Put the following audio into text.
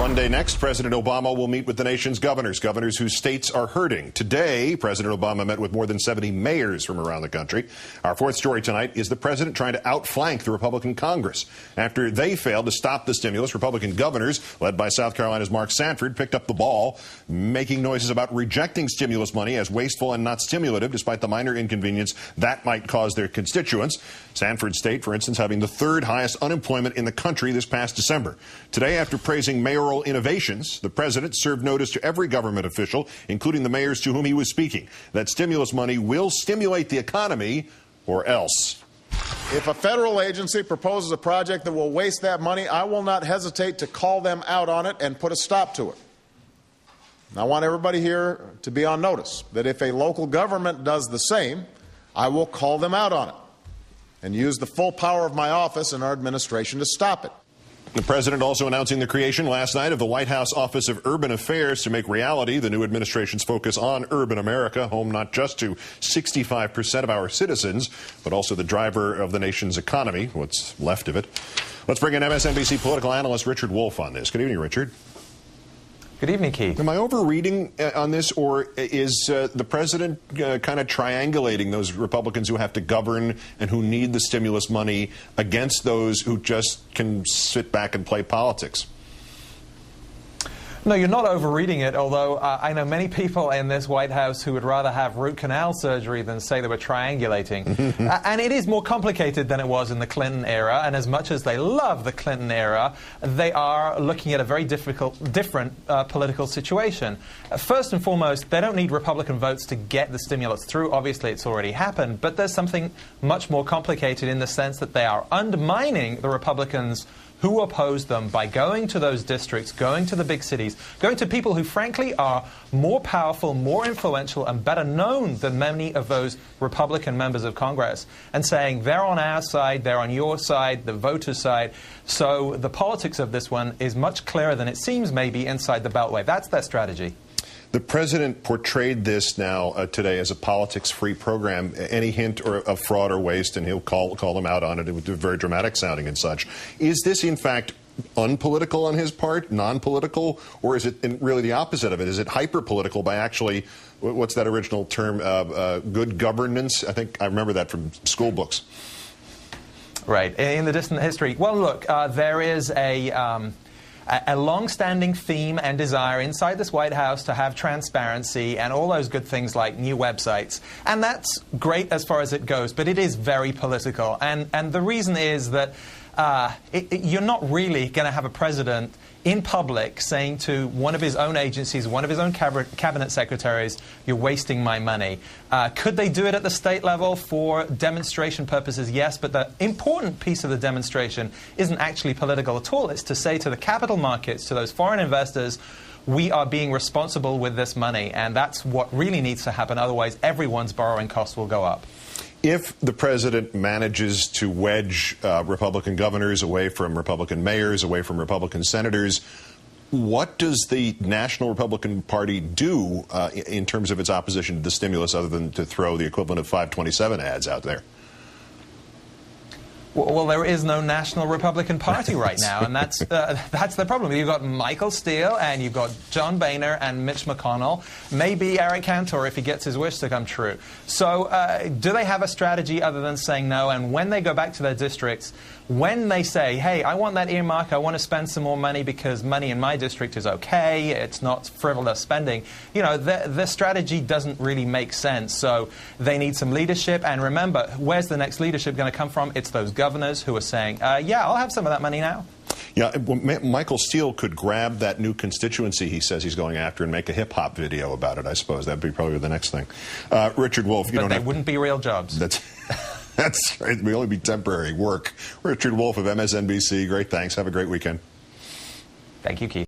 Monday next, President Obama will meet with the nation's governors whose states are hurting. Today, President Obama met with more than 70 mayors from around the country. Our fourth story tonight is the president trying to outflank the Republican Congress. After they failed to stop the stimulus, Republican governors, led by South Carolina's Mark Sanford, picked up the ball, making noises about rejecting stimulus money as wasteful and not stimulative, despite the minor inconvenience that might cause their constituents. Sanford's state, for instance, having the third highest unemployment in the country this past December. Today, after praising mayoral innovations, the president served notice to every government official, including the mayors to whom he was speaking, that stimulus money will stimulate the economy or else. If a federal agency proposes a project that will waste that money, I will not hesitate to call them out on it and put a stop to it. I want everybody here to be on notice that if a local government does the same, I will call them out on it and use the full power of my office and our administration to stop it. The president also announcing the creation last night of the White House Office of Urban Affairs to make reality the new administration's focus on urban America, home not just to 65% of our citizens, but also the driver of the nation's economy, what's left of it. Let's bring in MSNBC political analyst Richard Wolff on this. Good evening, Richard. Good evening, Keith. Am I overreading on this, or is the president kind of triangulating those Republicans who have to govern and who need the stimulus money against those who just can sit back and play politics? No, you're not overreading it, although I know many people in this White House who would rather have root canal surgery than say they were triangulating. And it is more complicated than it was in the Clinton era, and as much as they love the Clinton era, they are looking at a very different political situation. First and foremost, they don't need Republican votes to get the stimulus through. Obviously, it's already happened, but there's something much more complicated in the sense that they are undermining the Republicans who oppose them by going to those districts, going to the big cities, going to people who, frankly, are more powerful, more influential, and better known than many of those Republican members of Congress, and saying they're on our side, they're on your side, the voters' side. So the politics of this one is much clearer than it seems maybe inside the Beltway. That's their strategy. The president portrayed this now today as a politics-free program. Any hint of fraud or waste, and he'll call them out on it. It would be very dramatic sounding and such. Is this, in fact, unpolitical on his part, non-political, or is it really the opposite of it? Is it hyper-political by actually, what's that original term, good governance? I think I remember that from school books. Right. In the distant history. Well, look, there is a long-standing theme and desire inside this White House to have transparency and all those good things like new websites. And that's great as far as it goes, but it is very political. And the reason is that you're not really going to have a president in public saying to one of his own agencies, one of his own cabinet secretaries, you're wasting my money. Could they do it at the state level for demonstration purposes? Yes, but the important piece of the demonstration isn't actually political at all. It's to say to the capital markets, to those foreign investors, we are being responsible with this money, and that's what really needs to happen. Otherwise, everyone's borrowing costs will go up. If the president manages to wedge Republican governors away from Republican mayors, away from Republican senators, what does the National Republican Party do in terms of its opposition to the stimulus other than to throw the equivalent of 527 ads out there? Well, there is no National Republican Party right now, and that's the problem. You've got Michael Steele, and you've got John Boehner and Mitch McConnell, maybe Eric Cantor if he gets his wish to come true. So do they have a strategy other than saying no? And when they go back to their districts, when they say, hey, I want that earmark, I want to spend some more money because money in my district is okay, it's not frivolous spending, you know, the strategy doesn't really make sense. So they need some leadership. And remember, where's the next leadership going to come from? It's those governors who are saying, yeah, I'll have some of that money now. Yeah, well, Michael Steele could grab that new constituency he says he's going after and make a hip-hop video about it, I suppose. That'd be probably the next thing. Richard Wolff, you but don't they have... wouldn't be real jobs. That's right. It will only be temporary work. Richard Wolff of MSNBC. Great, thanks. Have a great weekend. Thank you, Keith.